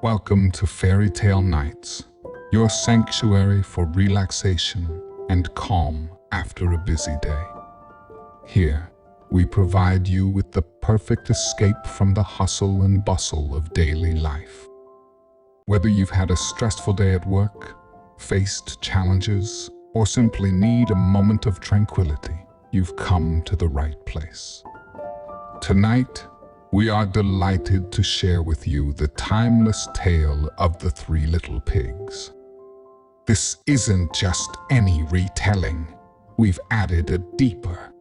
Welcome to Fairy Tale Nights, your sanctuary for relaxation and calm after a busy day. Here, we provide you with the perfect escape from the hustle and bustle of daily life. Whether you've had a stressful day at work, faced challenges, or simply need a moment of tranquility, you've come to the right place. Tonight, we are delighted to share with you the timeless tale of the Three Little Pigs. This isn't just any retelling. We've added a deeper,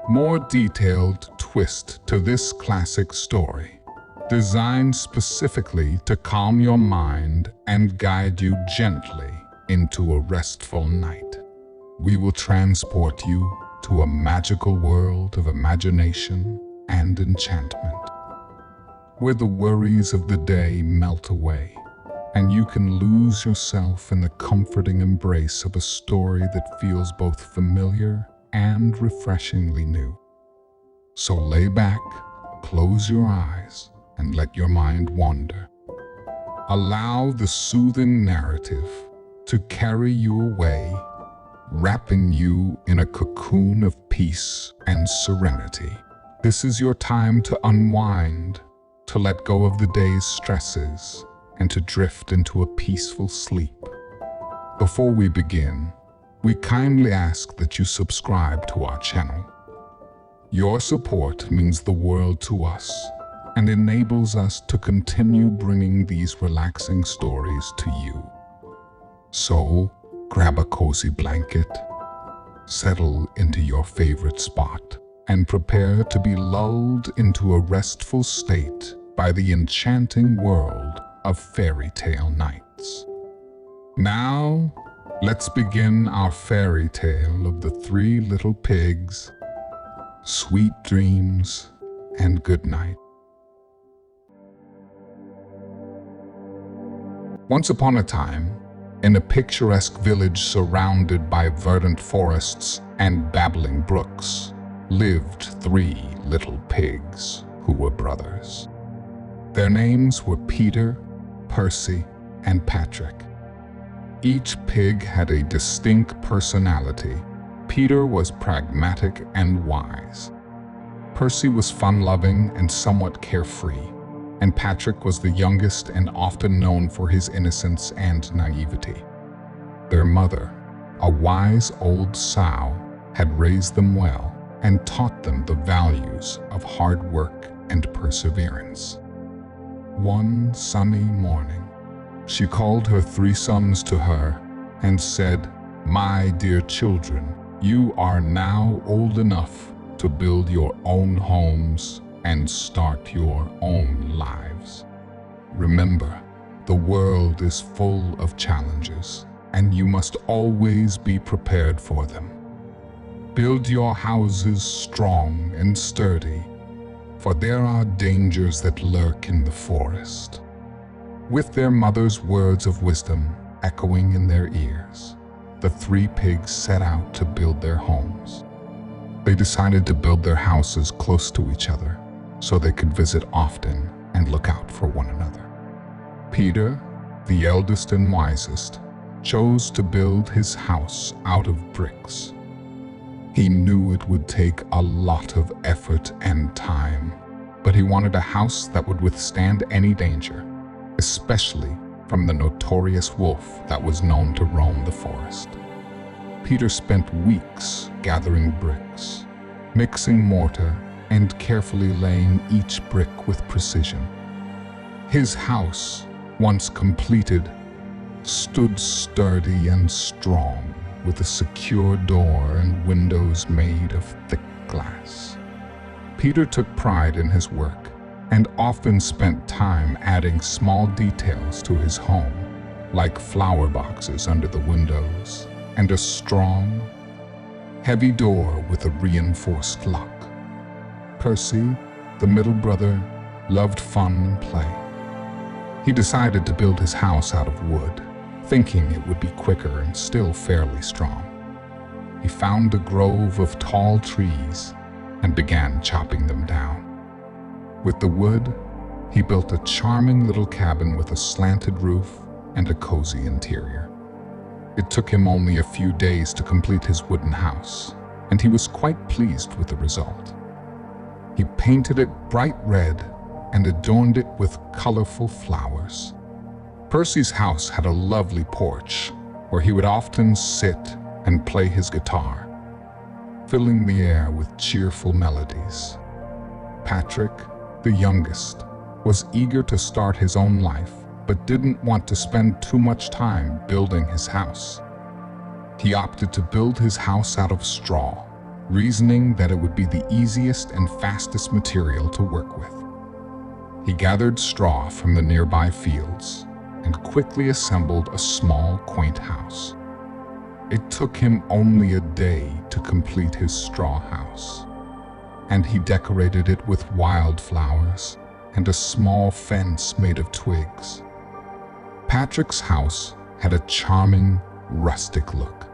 more detailed twist to this classic story, designed specifically to calm your mind and guide you gently into a restful night. We will transport you to a magical world of imagination and enchantment, where the worries of the day melt away, and you can lose yourself in the comforting embrace of a story that feels both familiar and refreshingly new. So lay back, close your eyes, and let your mind wander. Allow the soothing narrative to carry you away, wrapping you in a cocoon of peace and serenity. This is your time to unwind, to let go of the day's stresses, and to drift into a peaceful sleep. Before we begin, we kindly ask that you subscribe to our channel. Your support means the world to us and enables us to continue bringing these relaxing stories to you. So, grab a cozy blanket, settle into your favorite spot, and prepare to be lulled into a restful state by the enchanting world of Fairy Tale Nights. Now, let's begin our fairy tale of the Three Little Pigs. Sweet dreams and good night. Once upon a time, in a picturesque village surrounded by verdant forests and babbling brooks, lived three little pigs who were brothers. Their names were Peter, Percy, and Patrick. Each pig had a distinct personality. Peter was pragmatic and wise. Percy was fun-loving and somewhat carefree, and Patrick was the youngest and often known for his innocence and naivety. Their mother, a wise old sow, had raised them well and taught them the values of hard work and perseverance. One sunny morning, she called her three sons to her and said, "My dear children, you are now old enough to build your own homes and start your own lives. Remember, the world is full of challenges, and you must always be prepared for them. Build your houses strong and sturdy, for there are dangers that lurk in the forest." With their mother's words of wisdom echoing in their ears, the three pigs set out to build their homes. They decided to build their houses close to each other so they could visit often and look out for one another. Peter, the eldest and wisest, chose to build his house out of bricks. He knew it would take a lot of effort and time, but he wanted a house that would withstand any danger, especially from the notorious wolf that was known to roam the forest. Peter spent weeks gathering bricks, mixing mortar, and carefully laying each brick with precision. His house, once completed, stood sturdy and strong, with a secure door and windows made of thick glass. Peter took pride in his work and often spent time adding small details to his home, like flower boxes under the windows and a strong, heavy door with a reinforced lock. Percy, the middle brother, loved fun and play. He decided to build his house out of wood, thinking it would be quicker and still fairly strong. He found a grove of tall trees and began chopping them down. With the wood, He built a charming little cabin with a slanted roof and a cozy interior. It took him only a few days to complete his wooden house, and he was quite pleased with the result. He painted it bright red and adorned it with colorful flowers. Percy's house had a lovely porch where he would often sit and play his guitar, filling the air with cheerful melodies. Patrick, the youngest, was eager to start his own life, but didn't want to spend too much time building his house. He opted to build his house out of straw, reasoning that it would be the easiest and fastest material to work with. He gathered straw from the nearby fields and quickly assembled a small, quaint house. It took him only a day to complete his straw house, and he decorated it with wildflowers and a small fence made of twigs. Patrick's house had a charming, rustic look,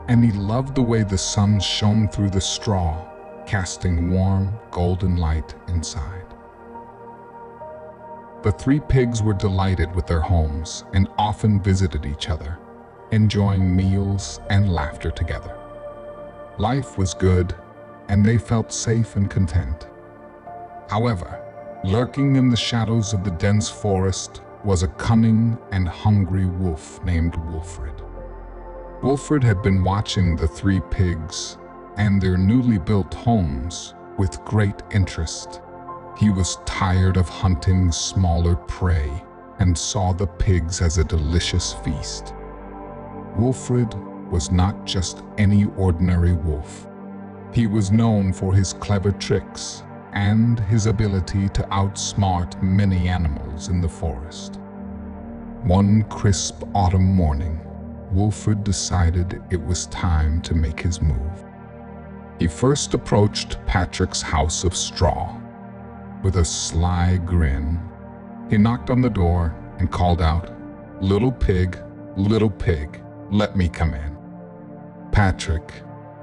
and he loved the way the sun shone through the straw, casting warm, golden light inside. The three pigs were delighted with their homes and often visited each other, enjoying meals and laughter together. Life was good, and they felt safe and content. However, lurking in the shadows of the dense forest was a cunning and hungry wolf named Wilfred. Wilfred had been watching the three pigs and their newly built homes with great interest. He was tired of hunting smaller prey and saw the pigs as a delicious feast. Wilfred was not just any ordinary wolf. He was known for his clever tricks and his ability to outsmart many animals in the forest. One crisp autumn morning, Wilfred decided it was time to make his move. He first approached Patrick's house of straw. With a sly grin, he knocked on the door and called out, little pig, let me come in." Patrick,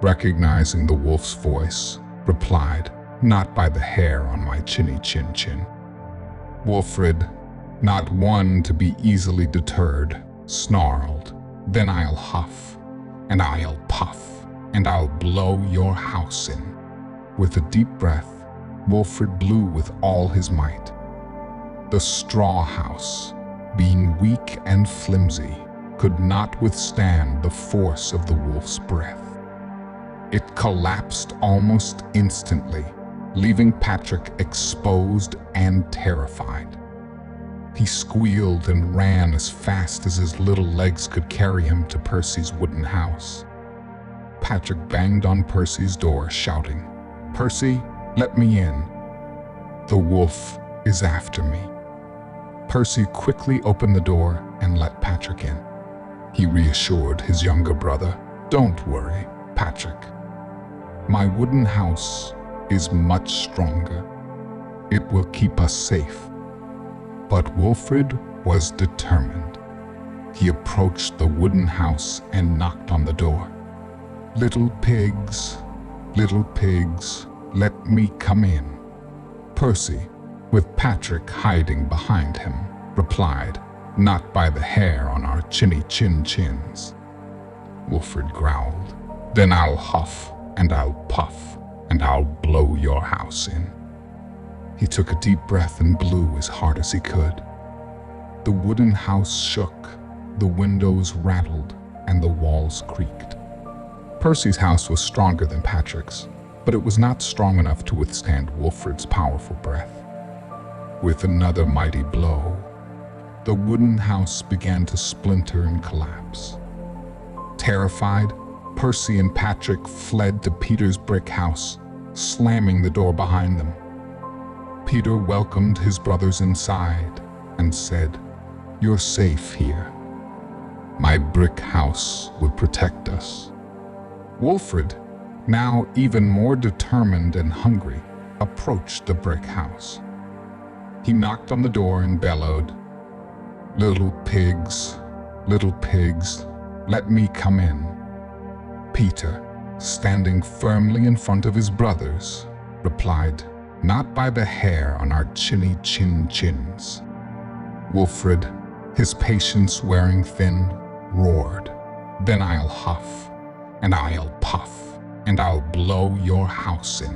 recognizing the wolf's voice, replied, "Not by the hair on my chinny chin." Wilfred, not one to be easily deterred, snarled, "Then I'll huff, and I'll puff, and I'll blow your house in." With a deep breath, Wilfred blew with all his might. The straw house, being weak and flimsy, could not withstand the force of the wolf's breath. It collapsed almost instantly, leaving Patrick exposed and terrified. He squealed and ran as fast as his little legs could carry him to Percy's wooden house. Patrick banged on Percy's door, shouting, "Percy, let me in. The wolf is after me." Percy quickly opened the door and let Patrick in. He reassured his younger brother, "Don't worry, Patrick. My wooden house is much stronger. It will keep us safe." But Wilfred was determined. He approached the wooden house and knocked on the door. Little pigs, let me come in." Percy, with Patrick hiding behind him, replied, "Not by the hair on our chinny chins." Wilfred growled, "Then I'll huff, and I'll puff, and I'll blow your house in." He took a deep breath and blew as hard as he could. The wooden house shook, the windows rattled, and the walls creaked. Percy's house was stronger than Patrick's, but it was not strong enough to withstand Wilfred's powerful breath. With another mighty blow, the wooden house began to splinter and collapse. Terrified, Percy and Patrick fled to Peter's brick house, slamming the door behind them. Peter welcomed his brothers inside and said, "You're safe here. My brick house will protect us." Wilfred, now even more determined and hungry, approached the brick house. He knocked on the door and bellowed, little pigs, let me come in." Peter, standing firmly in front of his brothers, replied, not by the hair on our chinny chins. Wilfred, his patience wearing thin, roared, "Then I'll huff, and I'll puff, and I'll blow your house in."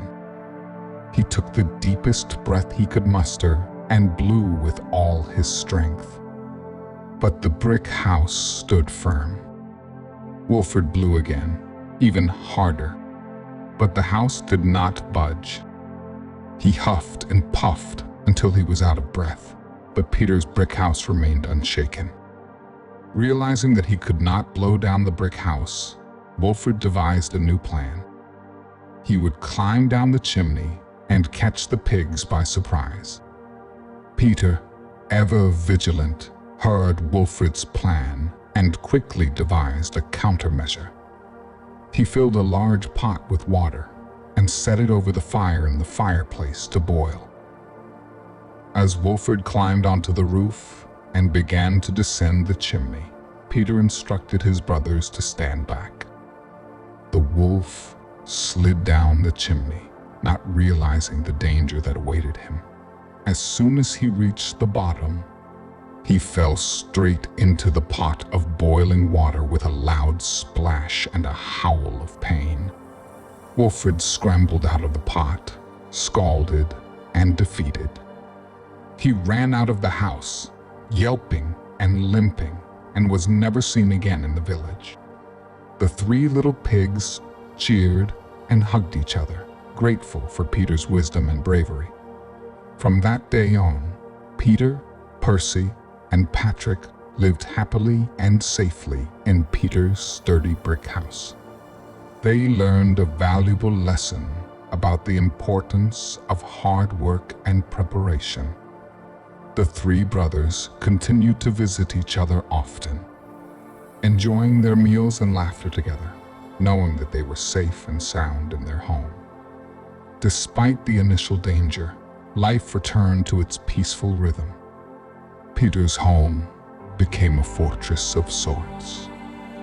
He took the deepest breath he could muster and blew with all his strength. But the brick house stood firm. Wilfred blew again, even harder, but the house did not budge. He huffed and puffed until he was out of breath, but Peter's brick house remained unshaken. Realizing that he could not blow down the brick house, Wilfred devised a new plan. He would climb down the chimney and catch the pigs by surprise. Peter, ever vigilant, heard Wilfred's plan and quickly devised a countermeasure. He filled a large pot with water and set it over the fire in the fireplace to boil. As Wilfred climbed onto the roof and began to descend the chimney, Peter instructed his brothers to stand back. The wolf slid down the chimney, not realizing the danger that awaited him. As soon as he reached the bottom, he fell straight into the pot of boiling water with a loud splash and a howl of pain. Wilfred scrambled out of the pot, scalded and defeated. He ran out of the house, yelping and limping, and was never seen again in the village. The three little pigs cheered and hugged each other, grateful for Peter's wisdom and bravery. From that day on, Peter, Percy, and Patrick lived happily and safely in Peter's sturdy brick house. They learned a valuable lesson about the importance of hard work and preparation. The three brothers continued to visit each other often, enjoying their meals and laughter together, knowing that they were safe and sound in their home. Despite the initial danger, life returned to its peaceful rhythm. Peter's home became a fortress of sorts,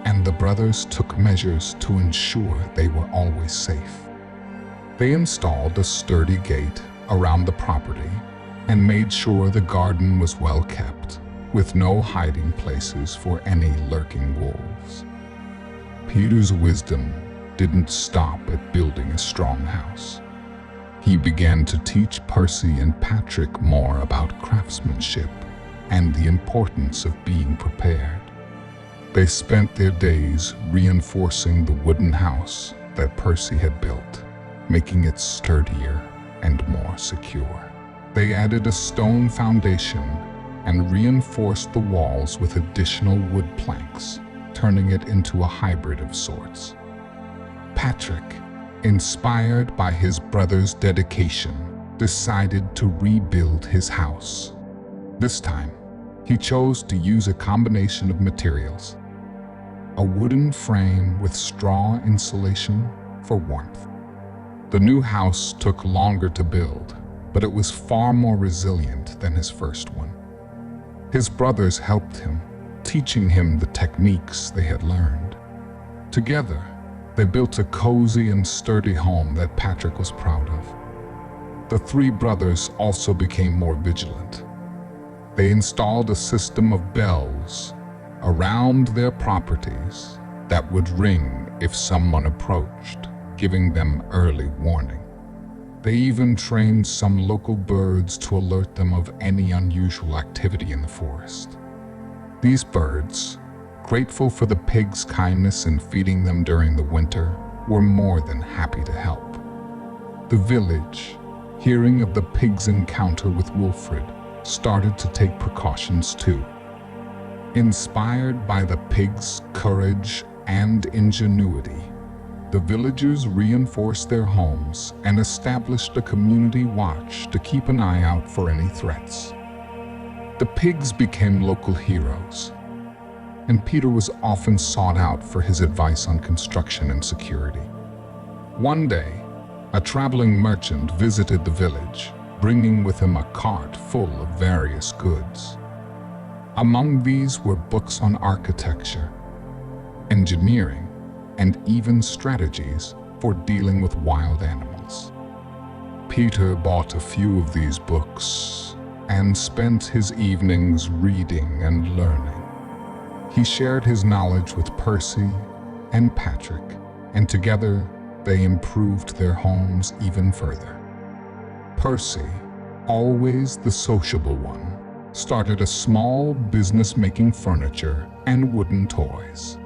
and the brothers took measures to ensure they were always safe. They installed a sturdy gate around the property and made sure the garden was well kept, with no hiding places for any lurking wolves. Peter's wisdom didn't stop at building a strong house. He began to teach Percy and Patrick more about craftsmanship and the importance of being prepared. They spent their days reinforcing the wooden house that Percy had built, making it sturdier and more secure. They added a stone foundation and reinforced the walls with additional wood planks, turning it into a hybrid of sorts. Patrick, inspired by his brother's dedication, decided to rebuild his house. This time, he chose to use a combination of materials: a wooden frame with straw insulation for warmth. The new house took longer to build, but it was far more resilient than his first one. His brothers helped him, teaching him the techniques they had learned. Together, they built a cozy and sturdy home that Patrick was proud of. The three brothers also became more vigilant. They installed a system of bells around their properties that would ring if someone approached, giving them early warning. They even trained some local birds to alert them of any unusual activity in the forest. These birds, grateful for the pigs' kindness in feeding them during the winter, were more than happy to help. The village, hearing of the pigs' encounter with Wilfred, started to take precautions too. Inspired by the pigs' courage and ingenuity, the villagers reinforced their homes and established a community watch to keep an eye out for any threats. The pigs became local heroes, and Peter was often sought out for his advice on construction and security. One day, a traveling merchant visited the village, bringing with him a cart full of various goods. Among these were books on architecture, engineering, and even strategies for dealing with wild animals. Peter bought a few of these books and spent his evenings reading and learning. He shared his knowledge with Percy and Patrick, and together they improved their homes even further. Percy, always the sociable one, started a small business making furniture and wooden toys.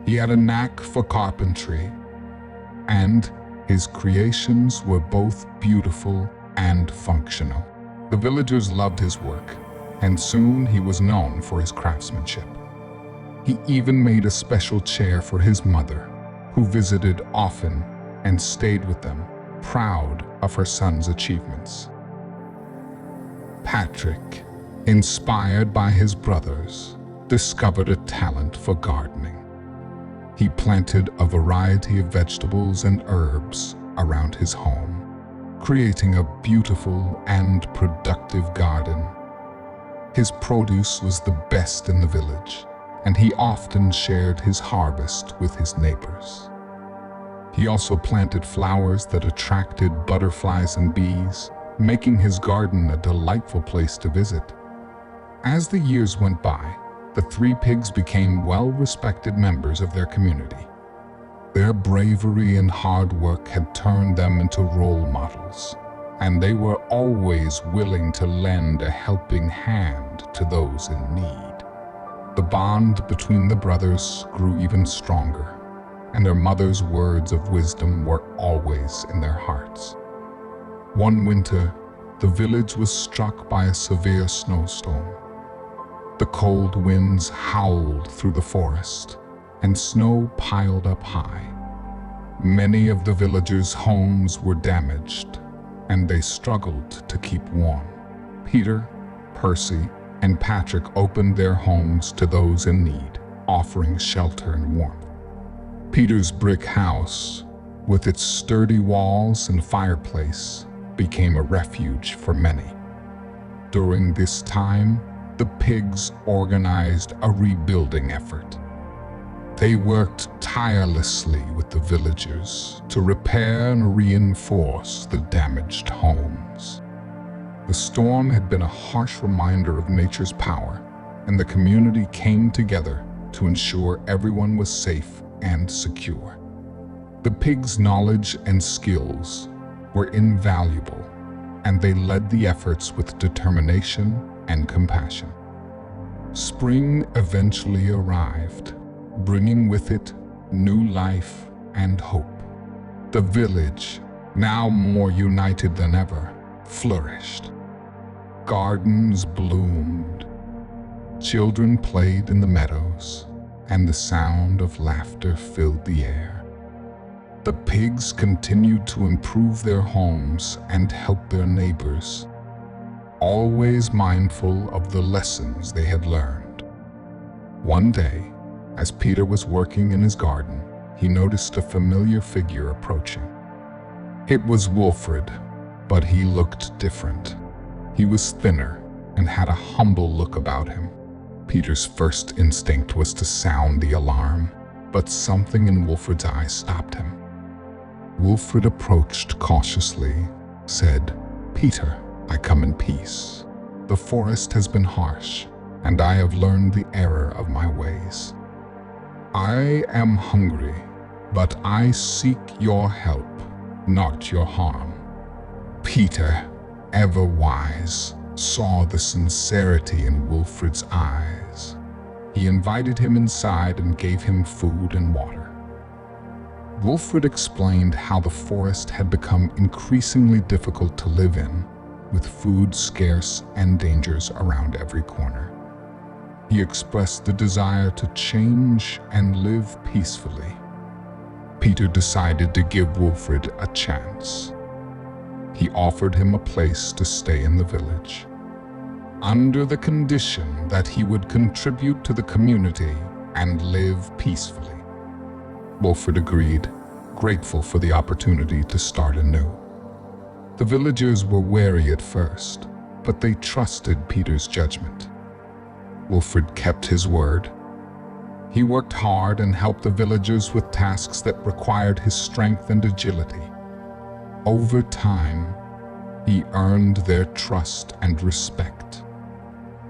He had a knack for carpentry, and his creations were both beautiful and functional. The villagers loved his work, and soon he was known for his craftsmanship. He even made a special chair for his mother, who visited often and stayed with them, proud of her son's achievements. Patrick, inspired by his brothers, discovered a talent for gardening. He planted a variety of vegetables and herbs around his home, creating a beautiful and productive garden. His produce was the best in the village, and he often shared his harvest with his neighbors. He also planted flowers that attracted butterflies and bees, making his garden a delightful place to visit. As the years went by, the three pigs became well-respected members of their community. Their bravery and hard work had turned them into role models, and they were always willing to lend a helping hand to those in need. The bond between the brothers grew even stronger, and their mother's words of wisdom were always in their hearts. One winter, the village was struck by a severe snowstorm. The cold winds howled through the forest, and snow piled up high. Many of the villagers' homes were damaged, and they struggled to keep warm. Peter, Percy, and Patrick opened their homes to those in need, offering shelter and warmth. Peter's brick house, with its sturdy walls and fireplace, became a refuge for many. During this time, the pigs organized a rebuilding effort. They worked tirelessly with the villagers to repair and reinforce the damaged homes. The storm had been a harsh reminder of nature's power, and the community came together to ensure everyone was safe and secure. The pigs' knowledge and skills were invaluable, and they led the efforts with determination and compassion. Spring eventually arrived, bringing with it new life and hope. The village, now more united than ever, flourished. Gardens bloomed, children played in the meadows, and the sound of laughter filled the air. The pigs continued to improve their homes and help their neighbors, always mindful of the lessons they had learned. One day, as Peter was working in his garden, he noticed a familiar figure approaching. It was Wilfred, but he looked different. He was thinner and had a humble look about him. Peter's first instinct was to sound the alarm, but something in Wilfred's eyes stopped him. Wilfred approached cautiously, said, "Peter, I come in peace. The forest has been harsh, and I have learned the error of my ways. I am hungry, but I seek your help, not your harm." Peter, ever wise, saw the sincerity in Wilfred's eyes. He invited him inside and gave him food and water. Wilfred explained how the forest had become increasingly difficult to live in, with food scarce and dangers around every corner. He expressed the desire to change and live peacefully. Peter decided to give Wilfred a chance. He offered him a place to stay in the village, under the condition that he would contribute to the community and live peacefully. Wilfred agreed, grateful for the opportunity to start anew. The villagers were wary at first, but they trusted Peter's judgment. Wilfred kept his word. He worked hard and helped the villagers with tasks that required his strength and agility. Over time, he earned their trust and respect.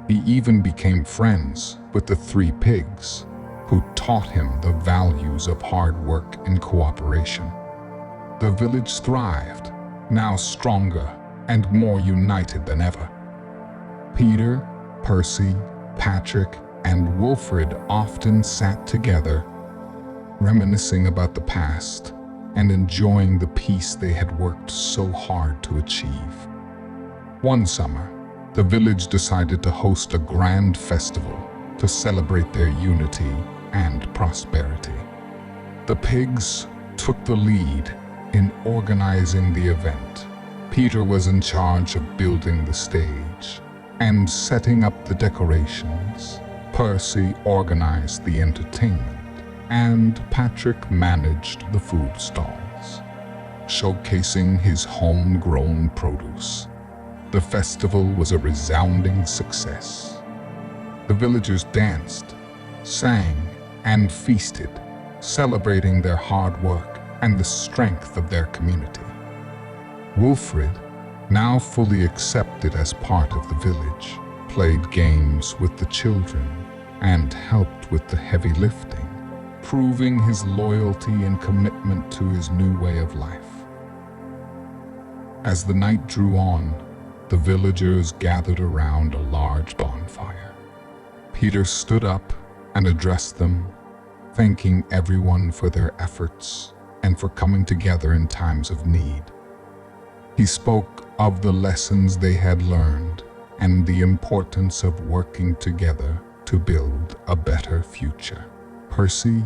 He even became friends with the three pigs, who taught him the values of hard work and cooperation. The village thrived, now stronger and more united than ever. Peter, Percy, Patrick, and Wilfred often sat together, reminiscing about the past and enjoying the peace they had worked so hard to achieve. One summer, the village decided to host a grand festival to celebrate their unity and prosperity. The pigs took the lead in organizing the event. Peter was in charge of building the stage and setting up the decorations. Percy organized the entertainment, and Patrick managed the food stalls, showcasing his homegrown produce. The festival was a resounding success. The villagers danced, sang, and feasted, celebrating their hard work and the strength of their community. Wilfred, now fully accepted as part of the village, played games with the children and helped with the heavy lifting, proving his loyalty and commitment to his new way of life. As the night drew on, the villagers gathered around a large bonfire. Peter stood up and addressed them, thanking everyone for their efforts and for coming together in times of need. He spoke of the lessons they had learned and the importance of working together to build a better future. Percy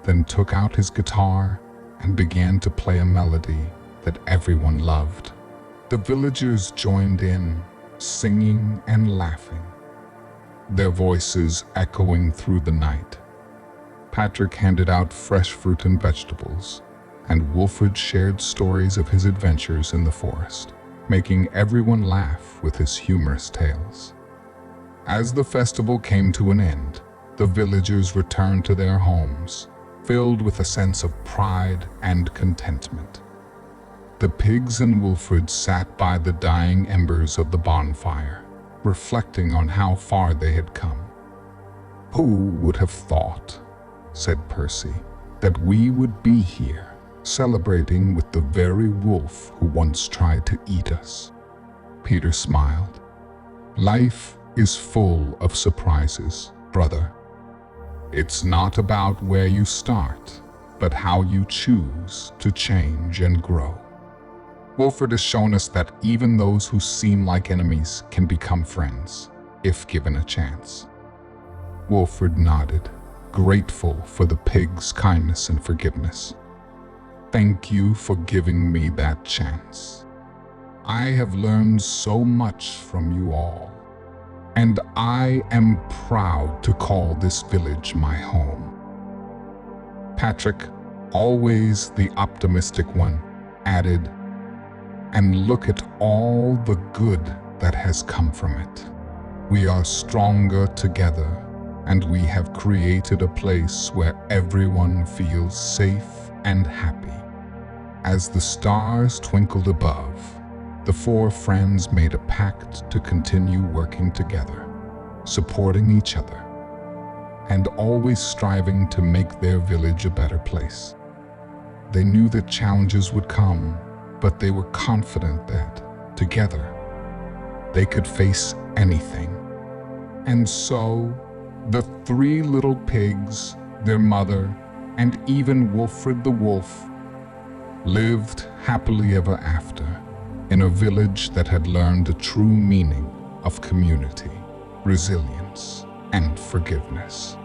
then took out his guitar and began to play a melody that everyone loved. The villagers joined in, singing and laughing, their voices echoing through the night. Patrick handed out fresh fruit and vegetables, and Wilfred shared stories of his adventures in the forest, making everyone laugh with his humorous tales. As the festival came to an end, the villagers returned to their homes, filled with a sense of pride and contentment. The pigs and Wilfred sat by the dying embers of the bonfire, reflecting on how far they had come. "Who would have thought," said Percy, "that we would be here, celebrating with the very wolf who once tried to eat us?" Peter smiled. "Life is full of surprises, brother. It's not about where you start, but how you choose to change and grow." Wilfred has shown us that even those who seem like enemies can become friends, if given a chance. Wilfred nodded, grateful for the pig's kindness and forgiveness. "Thank you for giving me that chance. I have learned so much from you all, and I am proud to call this village my home." Patrick, always the optimistic one, added, "And look at all the good that has come from it. We are stronger together, and we have created a place where everyone feels safe and happy." As the stars twinkled above, the four friends made a pact to continue working together, supporting each other, and always striving to make their village a better place. They knew that challenges would come, but they were confident that, together, they could face anything. And so, the three little pigs, their mother, and even Wilfred the wolf lived happily ever after in a village that had learned the true meaning of community, resilience, and forgiveness.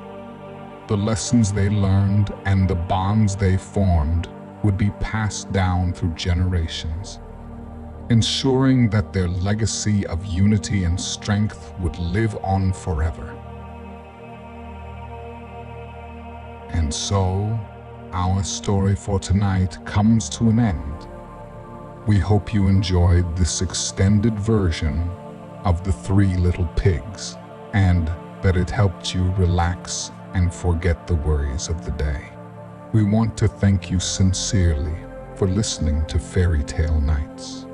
The lessons they learned and the bonds they formed would be passed down through generations, ensuring that their legacy of unity and strength would live on forever. And so, our story for tonight comes to an end. We hope you enjoyed this extended version of The Three Little Pigs, and that it helped you relax and forget the worries of the day. We want to thank you sincerely for listening to Fairy Tale Nights.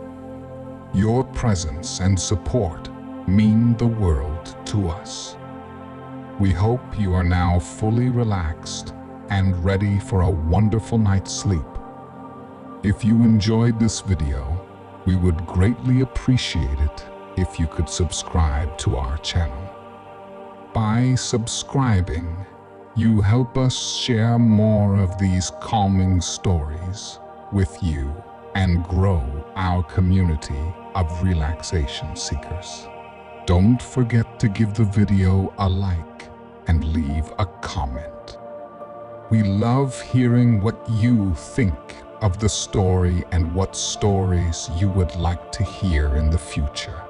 Your presence and support mean the world to us. We hope you are now fully relaxed and ready for a wonderful night's sleep. If you enjoyed this video, we would greatly appreciate it if you could subscribe to our channel. By subscribing, you help us share more of these calming stories with you and grow our community of relaxation seekers. Don't forget to give the video a like and leave a comment. We love hearing what you think of the story and what stories you would like to hear in the future.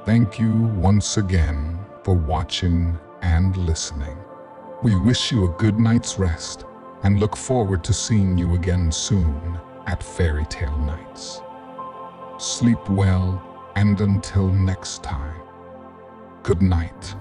Thank you once again for watching and listening. We wish you a good night's rest and look forward to seeing you again soon at Fairy Tale Nights. Sleep well, and until next time, good night.